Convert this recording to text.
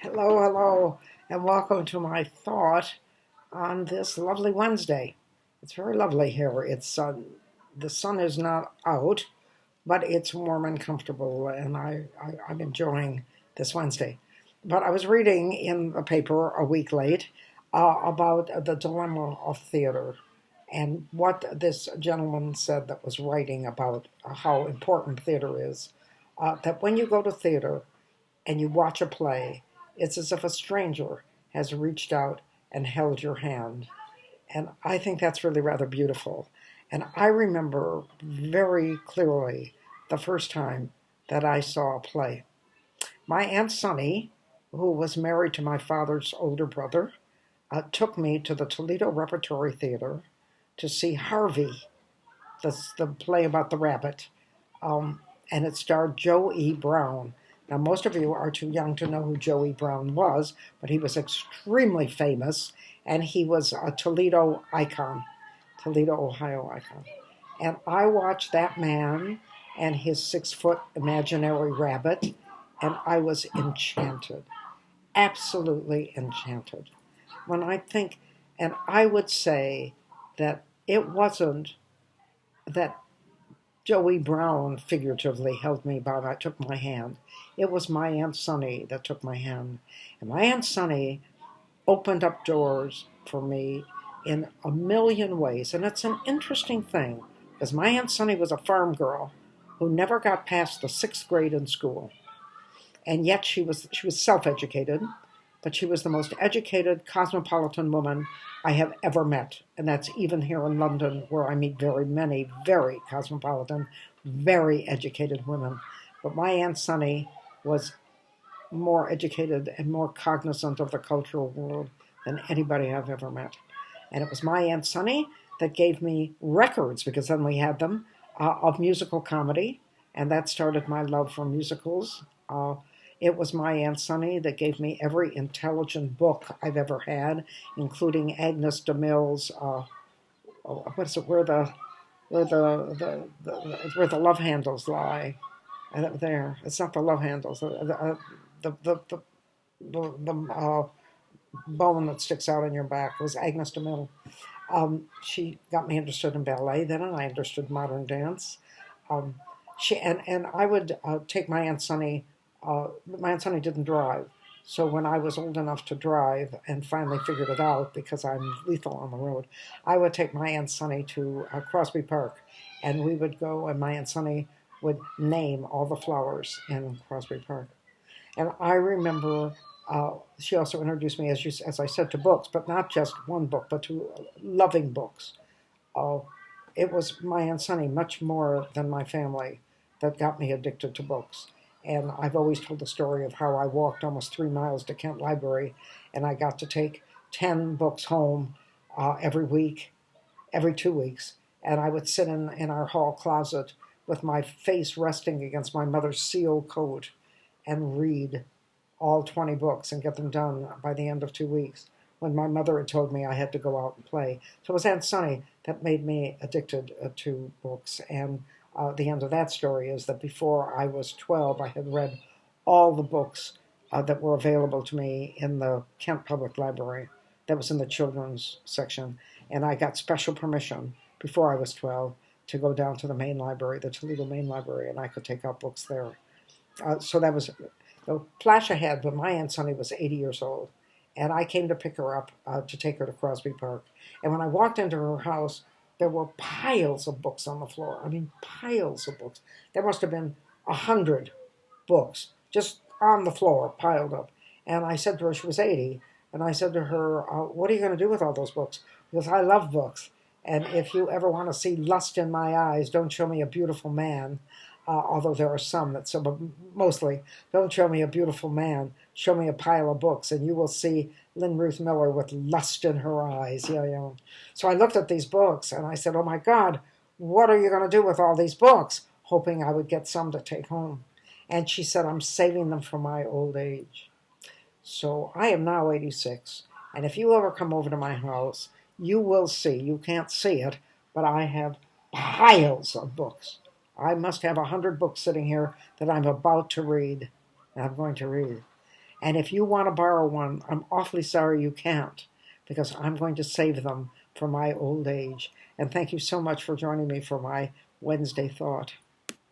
Hello, hello, and welcome to my thought on this lovely Wednesday. It's very lovely here. The sun is not out, but it's warm and comfortable, and I'm enjoying this Wednesday. But I was reading in the paper a week late about the dilemma of theater and what this gentleman said that was writing about how important theater is. That when you go to theater, and you watch a play, it's as if a stranger has reached out and held your hand. And I think that's really rather beautiful. And I remember very clearly the first time that I saw a play. My Aunt Sunny, who was married to my father's older brother, took me to the Toledo Repertory Theater to see Harvey, the play about the rabbit, and it starred Joe E. Brown. Now, most of you are too young to know who Joe E. Brown was, but he was extremely famous, and he was a Toledo icon, Toledo, Ohio icon. And I watched that man and his 6-foot imaginary rabbit, and I was enchanted, absolutely enchanted. When I think, and I would say that it wasn't that Joey Brown figuratively held me by took my hand. It was my Aunt Sunny that took my hand. And my Aunt Sunny opened up doors for me in a million ways. And it's an interesting thing because my Aunt Sunny was a farm girl who never got past the 6th grade in school. And yet she was self-educated, but she was the most educated cosmopolitan woman I have ever met. And that's even here in London, where I meet very many very cosmopolitan, very educated women. But my Aunt Sunny was more educated and more cognizant of the cultural world than anybody I've ever met. And it was my Aunt Sunny that gave me records, because then we had them, of musical comedy, and that started my love for musicals. It was my Aunt Sunny that gave me every intelligent book I've ever had, including Agnes de Mille's, what is it, where the love handles lie. There, it's not the love handles, the bone that sticks out in your back was Agnes de Mille. She got me interested in ballet then, and I understood modern dance. Um, and I would take my Aunt Sunny. My Aunt Sunny didn't drive, so when I was old enough to drive and finally figured it out because I'm lethal on the road, I would take my Aunt Sunny to Crosby Park, and we would go, and my Aunt Sunny would name all the flowers in Crosby Park. And I remember she also introduced me, as I said, to books, but not just one book, but to loving books. Uh, it was my Aunt Sunny, much more than my family, that got me addicted to books. And I've always told the story of how I walked almost 3 miles to Kent Library, and I got to take 10 books home every week, every 2 weeks. And I would sit in our hall closet with my face resting against my mother's seal coat and read all 20 books and get them done by the end of 2 weeks, when my mother had told me I had to go out and play. So it was Aunt Sunny that made me addicted to books. And the end of that story is that before I was 12, I had read all the books that were available to me in the Kent Public Library. That was in the children's section. And I got special permission before I was 12 to go down to the main library, the Toledo Main Library, and I could take out books there. So that was, flash ahead, but my Aunt Sunny was 80 years old, and I came to pick her up to take her to Crosby Park. And when I walked into her house, there were piles of books on the floor. I mean, piles of books. There must have been 100 books just on the floor, piled up. And I said to her, she was 80, and I said to her, what are you going to do with all those books? Because I love books. And if you ever want to see lust in my eyes, don't show me a beautiful man. Although there are some that so, but mostly, don't show me a beautiful man, show me a pile of books, and you will see Lynn Ruth Miller with lust in her eyes. Yeah. So I looked at these books, and I said, oh my God, what are you going to do with all these books? Hoping I would get some to take home. And she said, I'm saving them for my old age. So I am now 86, and if you ever come over to my house, you will see, you can't see it, but I have piles of books. I must have 100 books sitting here that I'm about to read, and I'm going to read. And if you want to borrow one, I'm awfully sorry you can't, because I'm going to save them for my old age. And thank you so much for joining me for my Wednesday thought.